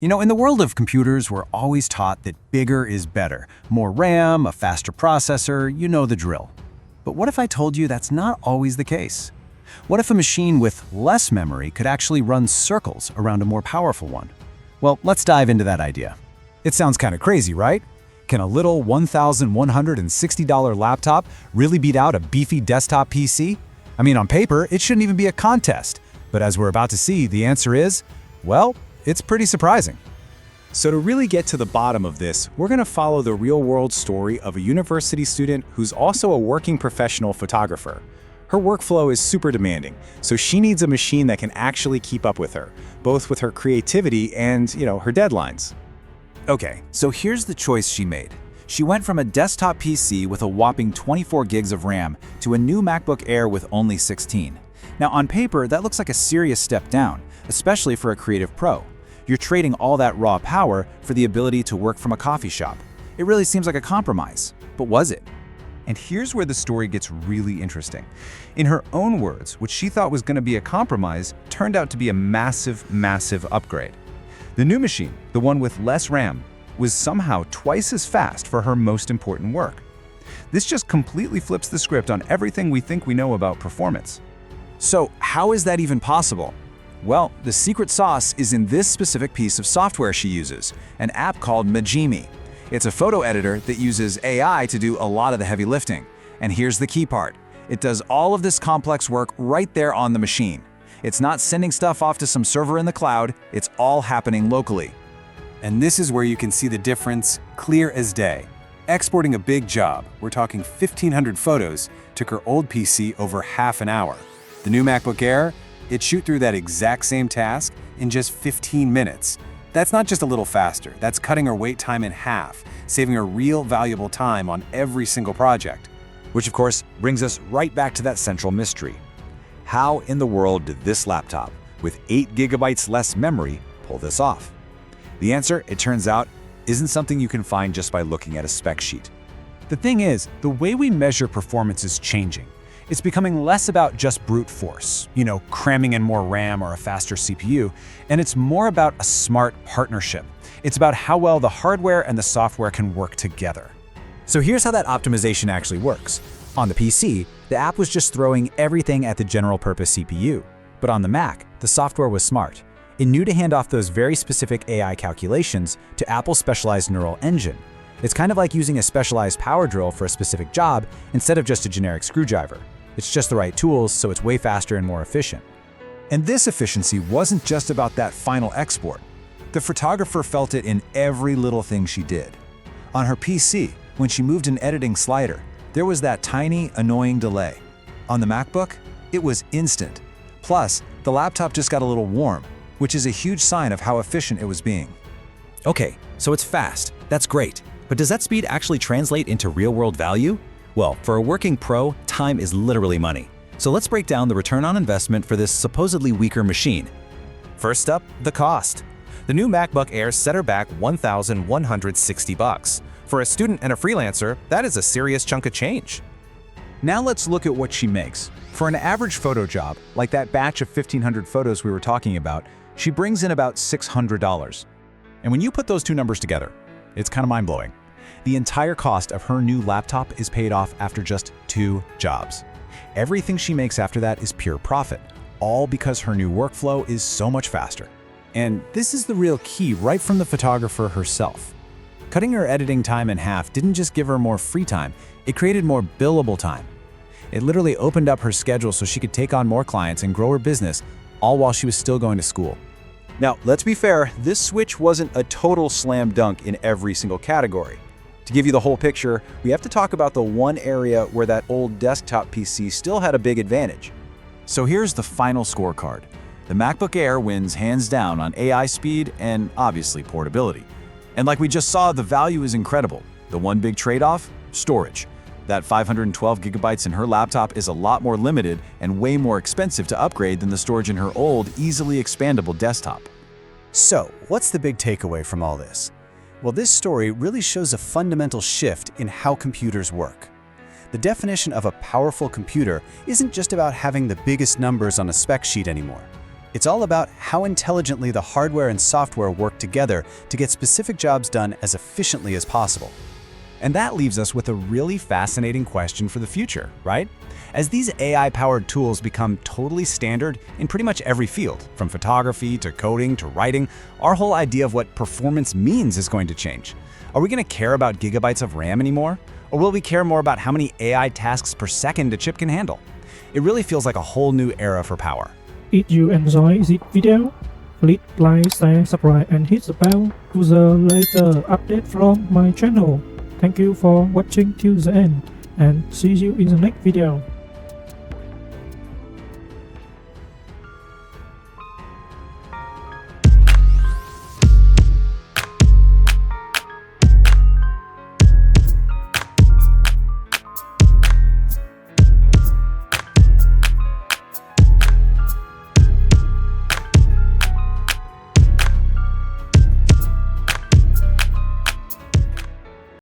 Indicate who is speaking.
Speaker 1: In the world of computers, we're always taught that bigger is better. More RAM, a faster processor, you know the drill. But what if I told you that's not always the case? What if a machine with less memory could actually run circles around a more powerful one? Well, let's dive into that idea.
Speaker 2: It sounds kind of crazy, right? Can a little $1,160 laptop really beat out a beefy desktop PC? I mean, on paper, it shouldn't even be a contest. But as we're about to see, the answer is, well, it's pretty surprising. So to really get to the bottom of this, we're going to follow the real-world story of a university student who's also a working professional photographer. Her workflow is super demanding, so she needs a machine that can actually keep up with her, both with her creativity and, her deadlines.
Speaker 3: Okay, so here's the choice she made. She went from a desktop PC with a whopping 24 gigs of RAM to a new MacBook Air with only 16. Now on paper, that looks like a serious step down, especially for a creative pro. You're trading all that raw power for the ability to work from a coffee shop. It really seems like a compromise, but was it?
Speaker 4: And here's where the story gets really interesting. In her own words, what she thought was going to be a compromise turned out to be a massive, massive upgrade. The new machine, the one with less RAM, was somehow twice as fast for her most important work. This just completely flips the script on everything we think we know about performance.
Speaker 3: So how is that even possible? Well, the secret sauce is in this specific piece of software she uses, an app called Majimi. It's a photo editor that uses AI to do a lot of the heavy lifting. And here's the key part. It does all of this complex work right there on the machine. It's not sending stuff off to some server in the cloud, it's all happening locally.
Speaker 1: And this is where you can see the difference clear as day. Exporting a big job, we're talking 1,500 photos, took her old PC over half an hour. The new MacBook Air, it'd shoot through that exact same task in just 15 minutes. That's not just a little faster, that's cutting her wait time in half, saving her real valuable time on every single project.
Speaker 2: Which of course brings us right back to that central mystery. How in the world did this laptop, with 8 GB less memory, pull this off? The answer, it turns out, isn't something you can find just by looking at a spec sheet.
Speaker 5: The thing is, the way we measure performance is changing. It's becoming less about just brute force, cramming in more RAM or a faster CPU, and it's more about a smart partnership. It's about how well the hardware and the software can work together.
Speaker 2: So here's how that optimization actually works. On the PC, the app was just throwing everything at the general-purpose CPU. But on the Mac, the software was smart. It knew to hand off those very specific AI calculations to Apple's specialized neural engine. It's kind of like using a specialized power drill for a specific job instead of just a generic screwdriver. It's just the right tools, so it's way faster and more efficient.
Speaker 4: And this efficiency wasn't just about that final export. The photographer felt it in every little thing she did. On her PC, when she moved an editing slider, there was that tiny, annoying delay. On the MacBook, it was instant. Plus, the laptop just got a little warm, which is a huge sign of how efficient it was being.
Speaker 3: Okay, so it's fast. That's great. But does that speed actually translate into real-world value? Well, for a working pro, time is literally money. So let's break down the return on investment for this supposedly weaker machine. First up, the cost. The new MacBook Air set her back $1,160. For a student and a freelancer, that is a serious chunk of change.
Speaker 4: Now let's look at what she makes. For an average photo job, like that batch of 1,500 photos we were talking about, she brings in about $600. And when you put those two numbers together, it's kind of mind-blowing. The entire cost of her new laptop is paid off after just 2 jobs. Everything she makes after that is pure profit, all because her new workflow is so much faster.
Speaker 5: And this is the real key right from the photographer herself. Cutting her editing time in half didn't just give her more free time, it created more billable time. It literally opened up her schedule so she could take on more clients and grow her business, all while she was still going to school.
Speaker 1: Now, let's be fair, this switch wasn't a total slam dunk in every single category. To give you the whole picture, we have to talk about the one area where that old desktop PC still had a big advantage. So here's the final scorecard. The MacBook Air wins hands down on AI speed and obviously portability. And like we just saw, the value is incredible. The one big trade-off? Storage. That 512 gigabytes in her laptop is a lot more limited and way more expensive to upgrade than the storage in her old, easily expandable desktop.
Speaker 5: So, what's the big takeaway from all this? Well, this story really shows a fundamental shift in how computers work. The definition of a powerful computer isn't just about having the biggest numbers on a spec sheet anymore. It's all about how intelligently the hardware and software work together to get specific jobs done as efficiently as possible.
Speaker 2: And that leaves us with a really fascinating question for the future, right? As these AI-powered tools become totally standard in pretty much every field, from photography to coding to writing, our whole idea of what performance means is going to change. Are we going to care about gigabytes of RAM anymore? Or will we care more about how many AI tasks per second a chip can handle? It really feels like a whole new era for power.
Speaker 6: If you enjoy this video, please like, share, subscribe and hit the bell to the later update from my channel. Thank you for watching till the end and see you in the next video.